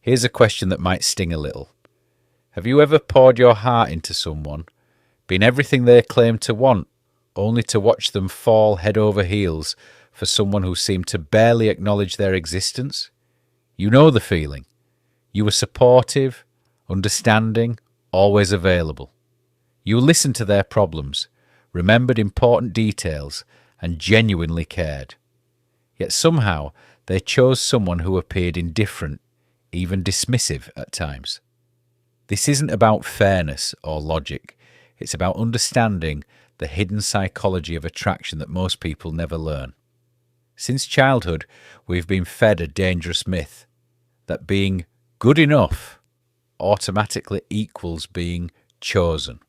Here's a question that might sting a little. Have you ever poured your heart into someone, been everything they claim to want, only to watch them fall head over heels for someone who seemed to barely acknowledge their existence? You know the feeling. You were supportive, understanding, always available. You listened to their problems, remembered important details, and genuinely cared. Yet somehow they chose someone who appeared indifferent, even dismissive at times. This isn't about fairness or logic. It's about understanding the hidden psychology of attraction that most people never learn. Since childhood, we've been fed a dangerous myth that being good enough automatically equals being chosen.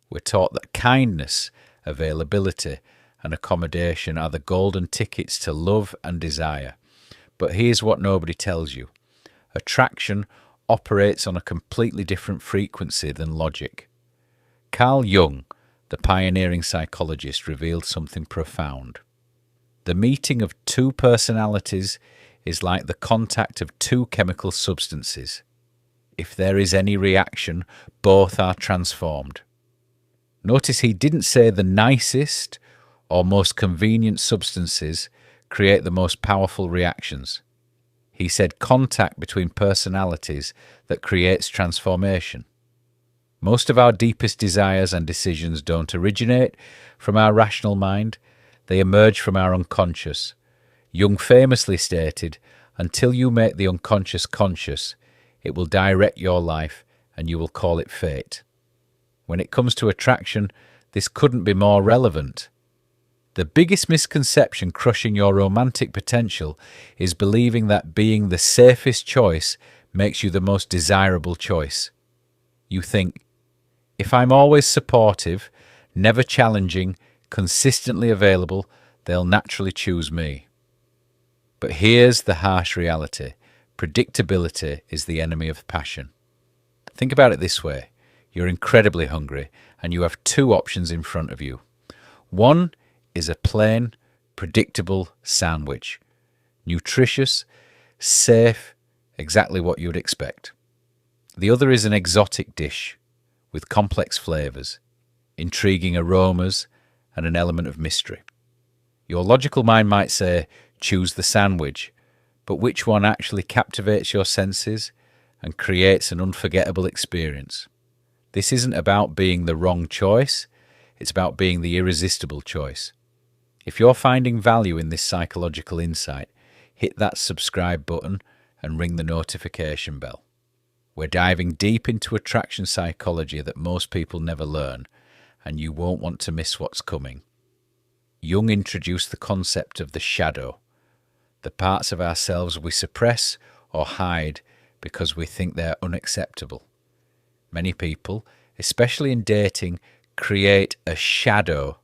We're taught that kindness, availability, and accommodation are the golden tickets to love and desire. But here's what nobody tells you. Attraction operates on a completely different frequency than logic. Carl Jung, the pioneering psychologist, revealed something profound. The meeting of two personalities is like the contact of two chemical substances. If there is any reaction, both are transformed. Notice he didn't say the nicest or most convenient substances create the most powerful reactions. He said contact between personalities that creates transformation. Most of our deepest desires and decisions don't originate from our rational mind. They emerge from our unconscious. Jung famously stated, until you make the unconscious conscious, it will direct your life and you will call it fate. When it comes to attraction, this couldn't be more relevant. The biggest misconception crushing your romantic potential is believing that being the safest choice makes you the most desirable choice. You think, if I'm always supportive, never challenging, consistently available, they'll naturally choose me. But here's the harsh reality. Predictability is the enemy of passion. Think about it this way. You're incredibly hungry and you have two options in front of you. One is a plain, predictable sandwich. Nutritious, safe, exactly what you'd expect. The other is an exotic dish with complex flavors, intriguing aromas, and an element of mystery. Your logical mind might say, choose the sandwich, but which one actually captivates your senses and creates an unforgettable experience? This isn't about being the wrong choice, it's about being the irresistible choice. If you're finding value in this psychological insight, hit that subscribe button and ring the notification bell. We're diving deep into attraction psychology that most people never learn, and you won't want to miss what's coming. Jung introduced the concept of the shadow, the parts of ourselves we suppress or hide because we think they're unacceptable. Many people, especially in dating, create a shadow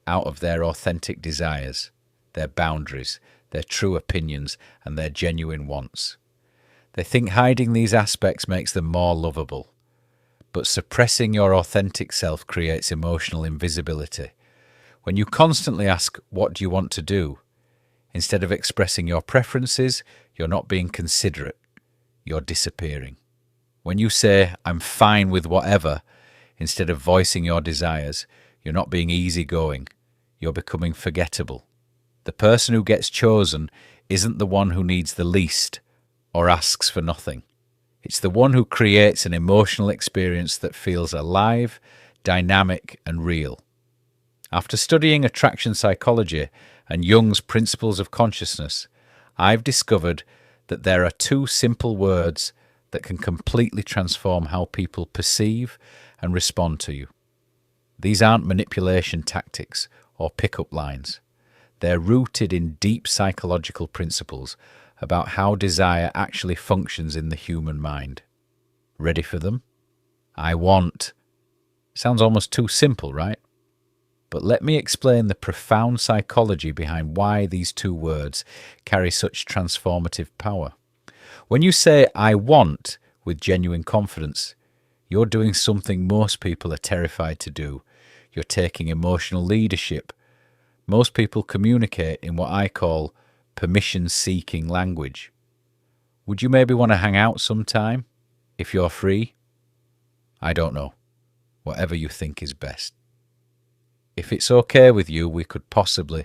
out of their authentic desires, their boundaries, their true opinions, and their genuine wants. They think hiding these aspects makes them more lovable. But suppressing your authentic self creates emotional invisibility. When you constantly ask, what do you want to do? Instead of expressing your preferences, you're not being considerate. You're disappearing. When you say, I'm fine with whatever, instead of voicing your desires, you're not being easygoing. You're becoming forgettable. The person who gets chosen isn't the one who needs the least or asks for nothing. It's the one who creates an emotional experience that feels alive, dynamic, and real. After studying attraction psychology and Jung's principles of consciousness, I've discovered that there are two simple words that can completely transform how people perceive and respond to you. These aren't manipulation tactics or pick-up lines. They're rooted in deep psychological principles about how desire actually functions in the human mind. Ready for them? I want. Sounds almost too simple, right? But let me explain the profound psychology behind why these two words carry such transformative power. When you say, I want, with genuine confidence, you're doing something most people are terrified to do. You're taking emotional leadership. Most people communicate in what I call permission-seeking language. Would you maybe want to hang out sometime, if you're free? I don't know. Whatever you think is best. If it's okay with you, we could possibly,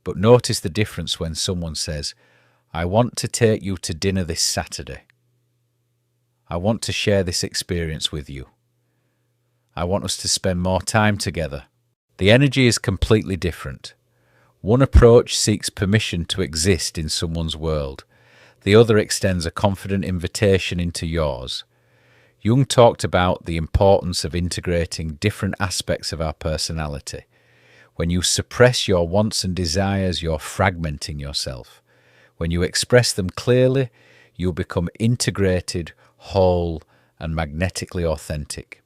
but notice the difference when someone says, I want to take you to dinner this Saturday. I want to share this experience with you. I want us to spend more time together. The energy is completely different. One approach seeks permission to exist in someone's world. The other extends a confident invitation into yours. Jung talked about the importance of integrating different aspects of our personality. When you suppress your wants and desires, you're fragmenting yourself. When you express them clearly, you'll become integrated, whole, and magnetically authentic.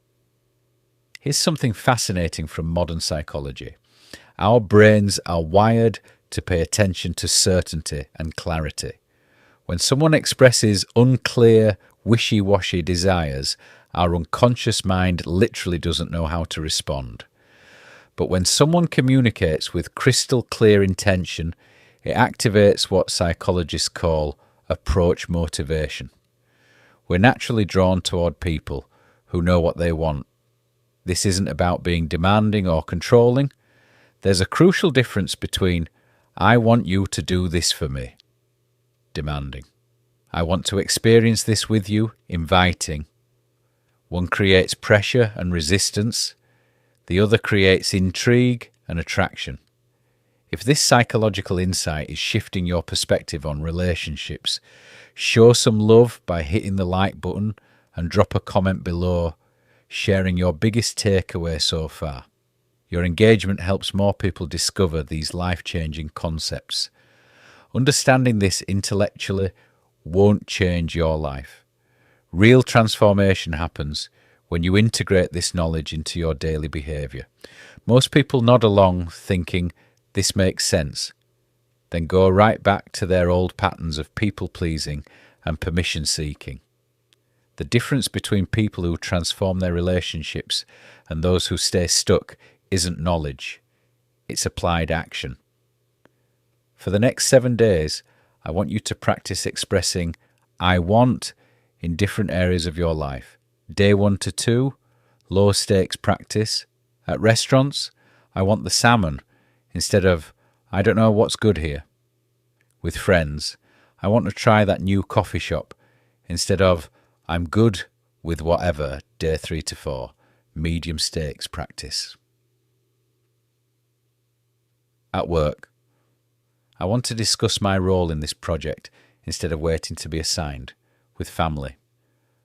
Here's something fascinating from modern psychology. Our brains are wired to pay attention to certainty and clarity. When someone expresses unclear, wishy-washy desires, our unconscious mind literally doesn't know how to respond. But when someone communicates with crystal clear intention, it activates what psychologists call approach motivation. We're naturally drawn toward people who know what they want. This isn't about being demanding or controlling. There's a crucial difference between I want you to do this for me, demanding. I want to experience this with you, inviting. One creates pressure and resistance. The other creates intrigue and attraction. If this psychological insight is shifting your perspective on relationships, show some love by hitting the like button and drop a comment below, sharing your biggest takeaway so far. Your engagement helps more people discover these life-changing concepts. Understanding this intellectually won't change your life. Real transformation happens when you integrate this knowledge into your daily behavior. Most people nod along thinking, this makes sense, then go right back to their old patterns of people-pleasing and permission-seeking. The difference between people who transform their relationships and those who stay stuck isn't knowledge, it's applied action. For the next 7 days, I want you to practice expressing I want in different areas of your life. Day 1 to 2, low stakes practice. At restaurants, I want the salmon instead of I don't know what's good here. With friends, I want to try that new coffee shop instead of I'm good with whatever. Day 3 to 4, medium stakes practice. At work, I want to discuss my role in this project instead of waiting to be assigned. With family,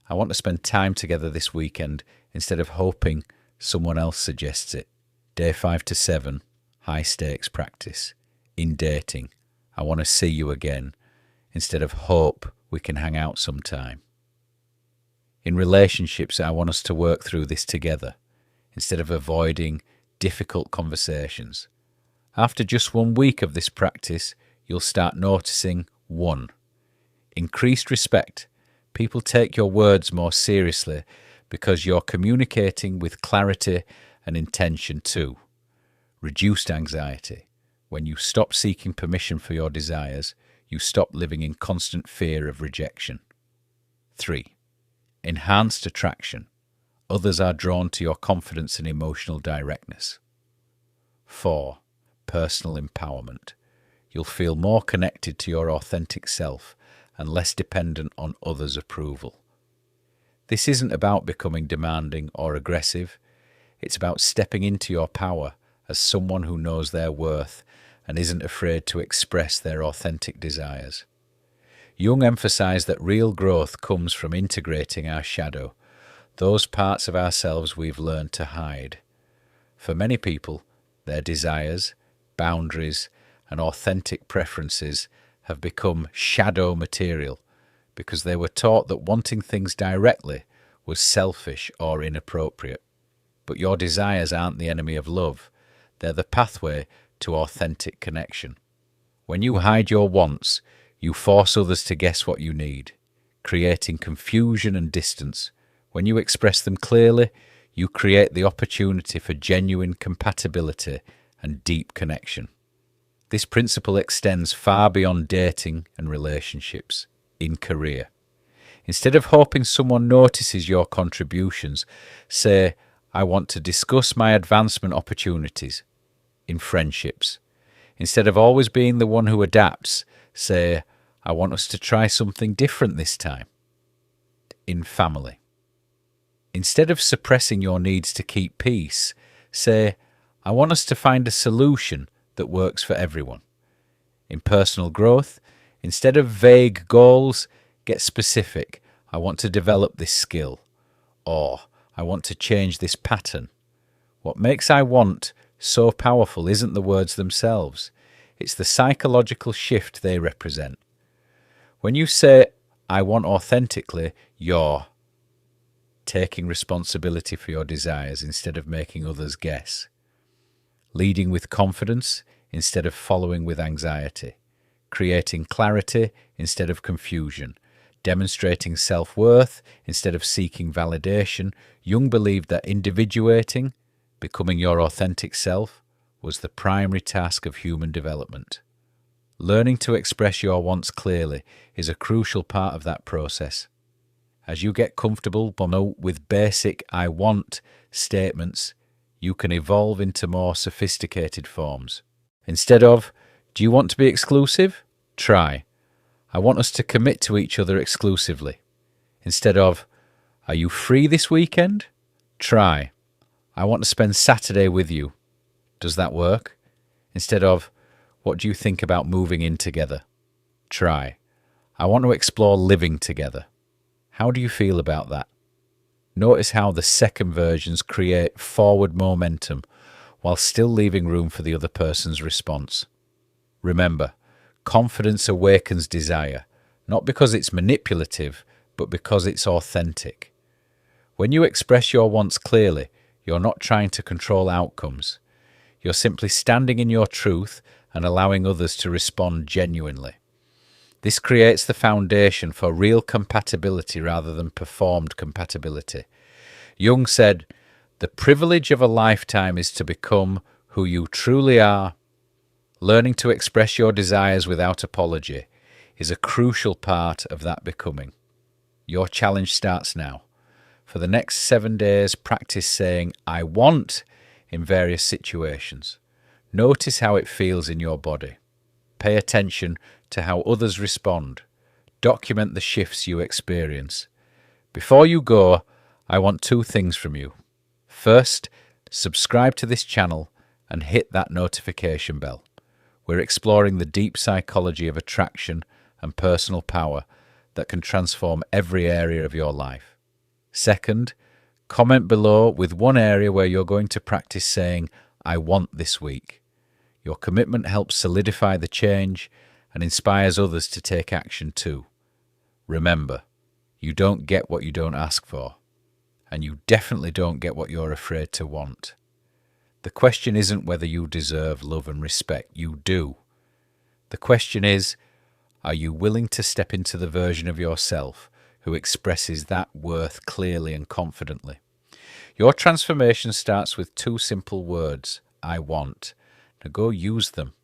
I want to spend time together this weekend instead of hoping someone else suggests it. Day 5 to 7, high stakes practice. In dating, I want to see you again instead of hope we can hang out sometime. In relationships, I want us to work through this together instead of avoiding difficult conversations. After just 1 week of this practice, you'll start noticing 1. Increased respect. People take your words more seriously because you're communicating with clarity and intention. 2. Reduced anxiety. When you stop seeking permission for your desires, you stop living in constant fear of rejection. 3. Enhanced attraction. Others are drawn to your confidence and emotional directness. 4. Personal empowerment. You'll feel more connected to your authentic self and less dependent on others' approval. This isn't about becoming demanding or aggressive. It's about stepping into your power as someone who knows their worth and isn't afraid to express their authentic desires. Jung emphasized that real growth comes from integrating our shadow, those parts of ourselves we've learned to hide. For many people, their desires, boundaries, and authentic preferences have become shadow material because they were taught that wanting things directly was selfish or inappropriate. But your desires aren't the enemy of love. They're the pathway to authentic connection. When you hide your wants, you force others to guess what you need, creating confusion and distance. When you express them clearly, you create the opportunity for genuine compatibility and deep connection. This principle extends far beyond dating and relationships. in career. Instead of hoping someone notices your contributions, say, I want to discuss my advancement opportunities in friendships. Instead of always being the one who adapts, say, I want us to try something different this time in family. Instead of suppressing your needs to keep peace, say, I want us to find a solution that works for everyone. In personal growth, instead of vague goals, get specific. I want to develop this skill. Or, I want to change this pattern. What makes I want so powerful isn't the words themselves. It's the psychological shift they represent. When you say, I want authentically, you're taking responsibility for your desires instead of making others guess. Leading with confidence instead of following with anxiety. Creating clarity instead of confusion. Demonstrating self-worth instead of seeking validation. Jung believed that individuating, becoming your authentic self, was the primary task of human development. Learning to express your wants clearly is a crucial part of that process. As you get comfortable with basic I want statements, you can evolve into more sophisticated forms. Instead of, do you want to be exclusive? Try, I want us to commit to each other exclusively. Instead of, are you free this weekend? Try, I want to spend Saturday with you. Does that work? Instead of, what do you think about moving in together? Try, I want to explore living together. How do you feel about that? Notice how the second versions create forward momentum while still leaving room for the other person's response. Remember, confidence awakens desire, not because it's manipulative, but because it's authentic. When you express your wants clearly, you're not trying to control outcomes. You're simply standing in your truth and allowing others to respond genuinely. This creates the foundation for real compatibility rather than performed compatibility. Jung said, the privilege of a lifetime is to become who you truly are. Learning to express your desires without apology is a crucial part of that becoming. Your challenge starts now. For the next 7 days, practice saying, I want, in various situations. Notice how it feels in your body. Pay attention to how others respond. Document the shifts you experience. Before you go, I want 2 things from you. First, subscribe to this channel and hit that notification bell. We're exploring the deep psychology of attraction and personal power that can transform every area of your life. Second, comment below with one area where you're going to practice saying, I want this week. Your commitment helps solidify the change and inspires others to take action too. Remember, you don't get what you don't ask for, and you definitely don't get what you're afraid to want. The question isn't whether you deserve love and respect. You do. The question is, are you willing to step into the version of yourself who expresses that worth clearly and confidently? Your transformation starts with 2 simple words, I want. Now go use them.